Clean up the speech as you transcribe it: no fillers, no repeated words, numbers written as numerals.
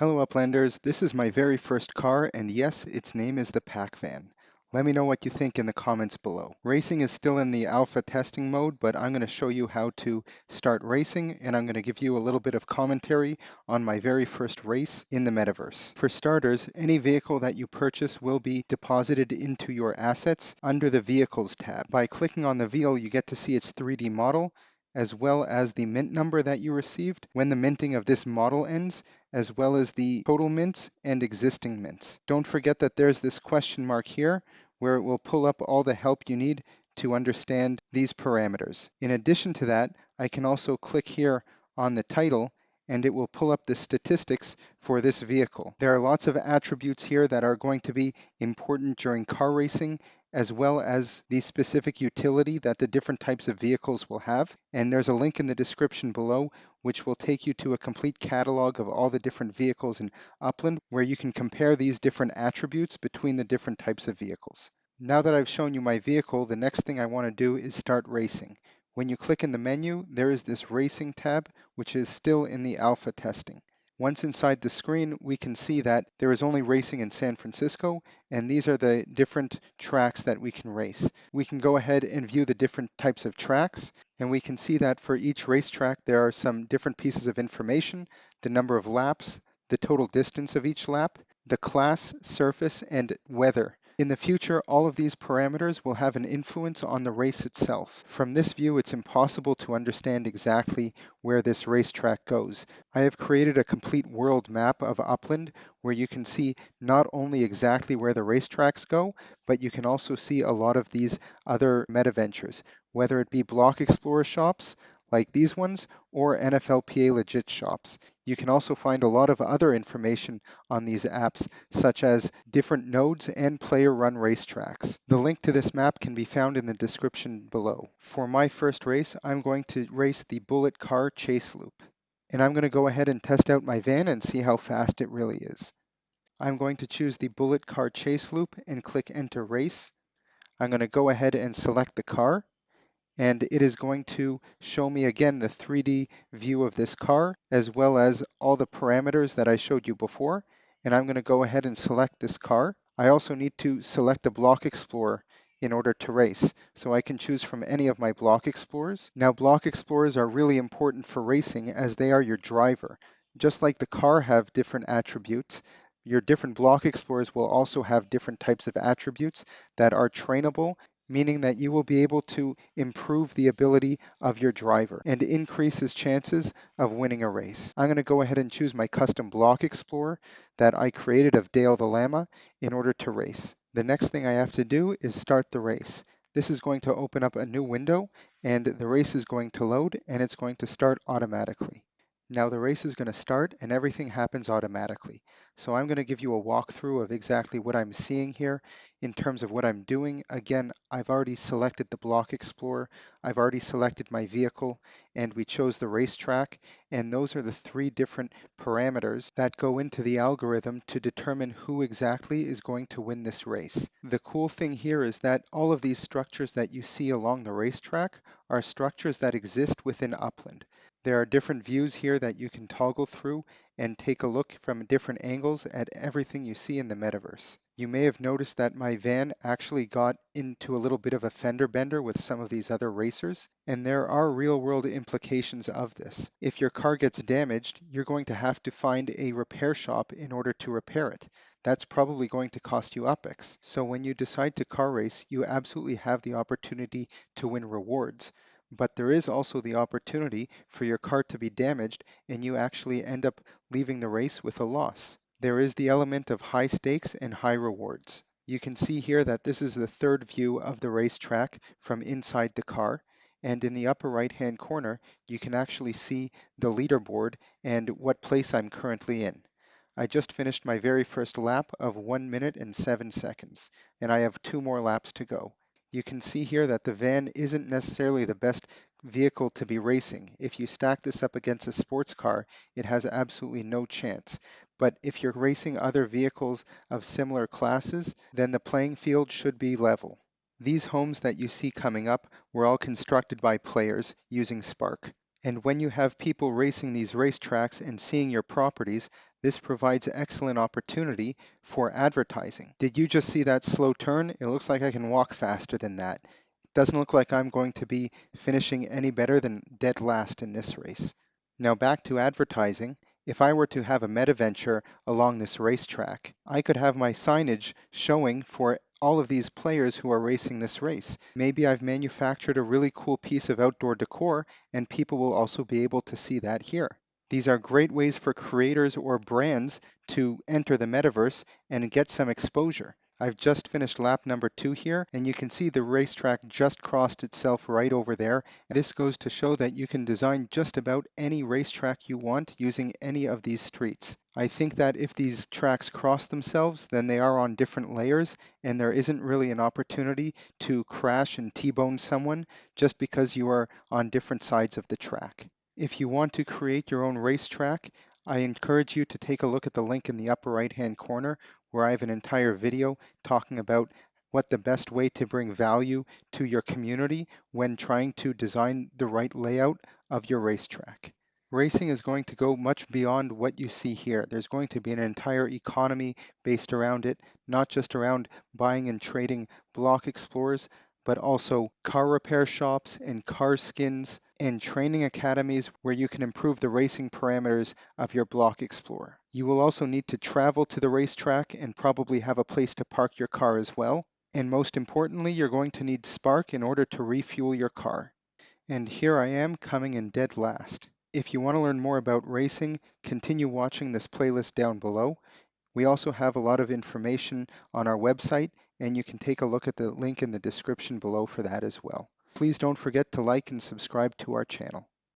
Hello Uplanders, this is my very first car and yes, its name is the Pack Van. Let me know what you think in the comments below. Racing is still in the alpha testing mode, but I'm going to show you how to start racing and I'm going to give you a little bit of commentary on my very first race in the metaverse. For starters, any vehicle that you purchase will be deposited into your assets under the Vehicles tab. By clicking on the vehicle, you get to see its 3D model as well as the mint number that you received when the minting of this model ends, as well as the total mints and existing mints. Don't forget that there's this question mark here where it will pull up all the help you need to understand these parameters. In addition to that, I can also click here on the title and it will pull up the statistics for this vehicle. There are lots of attributes here that are going to be important during car racing, as well as the specific utility that the different types of vehicles will have. And there's a link in the description below which will take you to a complete catalog of all the different vehicles in Upland, where you can compare these different attributes between the different types of vehicles. Now that I've shown you my vehicle, the next thing I want to do is start racing. When you click in the menu, there is this racing tab, which is still in the alpha testing. Once inside the screen, we can see that there is only racing in San Francisco, and these are the different tracks that we can race. We can go ahead and view the different types of tracks, and we can see that for each racetrack, there are some different pieces of information: the number of laps, the total distance of each lap, the class, surface, and weather. In the future, all of these parameters will have an influence on the race itself. From this view, it's impossible to understand exactly where this racetrack goes. I have created a complete world map of Upland where you can see not only exactly where the racetracks go, but you can also see a lot of these other meta ventures, whether it be block explorer shops like these ones or NFLPA legit shops. You can also find a lot of other information on these apps, such as different nodes and player-run racetracks. The link to this map can be found in the description below. For my first race, I'm going to race the Bullet Car Chase Loop. And I'm going to go ahead and test out my van and see how fast it really is. I'm going to choose the Bullet Car Chase Loop and click Enter Race. I'm going to go ahead and select the car, and it is going to show me again the 3D view of this car, as well as all the parameters that I showed you before. And I'm going to go ahead and select this car. I also need to select a block explorer in order to race, so I can choose from any of my block explorers. Now, block explorers are really important for racing as they are your driver. Just like the car have different attributes, your different block explorers will also have different types of attributes that are trainable, meaning that you will be able to improve the ability of your driver and increase his chances of winning a race. I'm going to go ahead and choose my custom block explorer that I created of Dale the Llama in order to race. The next thing I have to do is start the race. This is going to open up a new window and the race is going to load and it's going to start automatically. Now the race is going to start and everything happens automatically. So I'm going to give you a walkthrough of exactly what I'm seeing here in terms of what I'm doing. Again, I've already selected the block explorer, I've already selected my vehicle, and we chose the racetrack. And those are the three different parameters that go into the algorithm to determine who exactly is going to win this race. The cool thing here is that all of these structures that you see along the racetrack are structures that exist within Upland. There are different views here that you can toggle through and take a look from different angles at everything you see in the metaverse. You may have noticed that my van actually got into a little bit of a fender bender with some of these other racers, and there are real world implications of this. If your car gets damaged, you're going to have to find a repair shop in order to repair it. That's probably going to cost you UPEX. So when you decide to car race, you absolutely have the opportunity to win rewards. But there is also the opportunity for your car to be damaged and you actually end up leaving the race with a loss. There is the element of high stakes and high rewards. You can see here that this is the third view of the racetrack from inside the car. And in the upper right hand corner, you can actually see the leaderboard and what place I'm currently in. I just finished my very first lap of 1 minute and 7 seconds, and I have 2 more laps to go. You can see here that the van isn't necessarily the best vehicle to be racing. If you stack this up against a sports car, it has absolutely no chance. But if you're racing other vehicles of similar classes, then the playing field should be level. These homes that you see coming up were all constructed by players using Spark. And when you have people racing these racetracks and seeing your properties, this provides excellent opportunity for advertising. Did you just see that slow turn? It looks like I can walk faster than that. It doesn't look like I'm going to be finishing any better than dead last in this race. Now back to advertising. If I were to have a meta venture along this racetrack, I could have my signage showing for all of these players who are racing this race. Maybe I've manufactured a really cool piece of outdoor decor and people will also be able to see that here. These are great ways for creators or brands to enter the metaverse and get some exposure. I've just finished lap number 2 here, and you can see the racetrack just crossed itself right over there. This goes to show that you can design just about any racetrack you want using any of these streets. I think that if these tracks cross themselves, then they are on different layers, and there isn't really an opportunity to crash and T-bone someone just because you are on different sides of the track. If you want to create your own racetrack, I encourage you to take a look at the link in the upper right-hand corner where I have an entire video talking about what the best way to bring value to your community when trying to design the right layout of your racetrack. Racing is going to go much beyond what you see here. There's going to be an entire economy based around it, not just around buying and trading block explorers, but also car repair shops and car skins and training academies where you can improve the racing parameters of your block explorer. You will also need to travel to the racetrack and probably have a place to park your car as well. And most importantly, you're going to need spark in order to refuel your car. And here I am coming in dead last. If you want to learn more about racing, continue watching this playlist down below. We also have a lot of information on our website, and you can take a look at the link in the description below for that as well. Please don't forget to like and subscribe to our channel.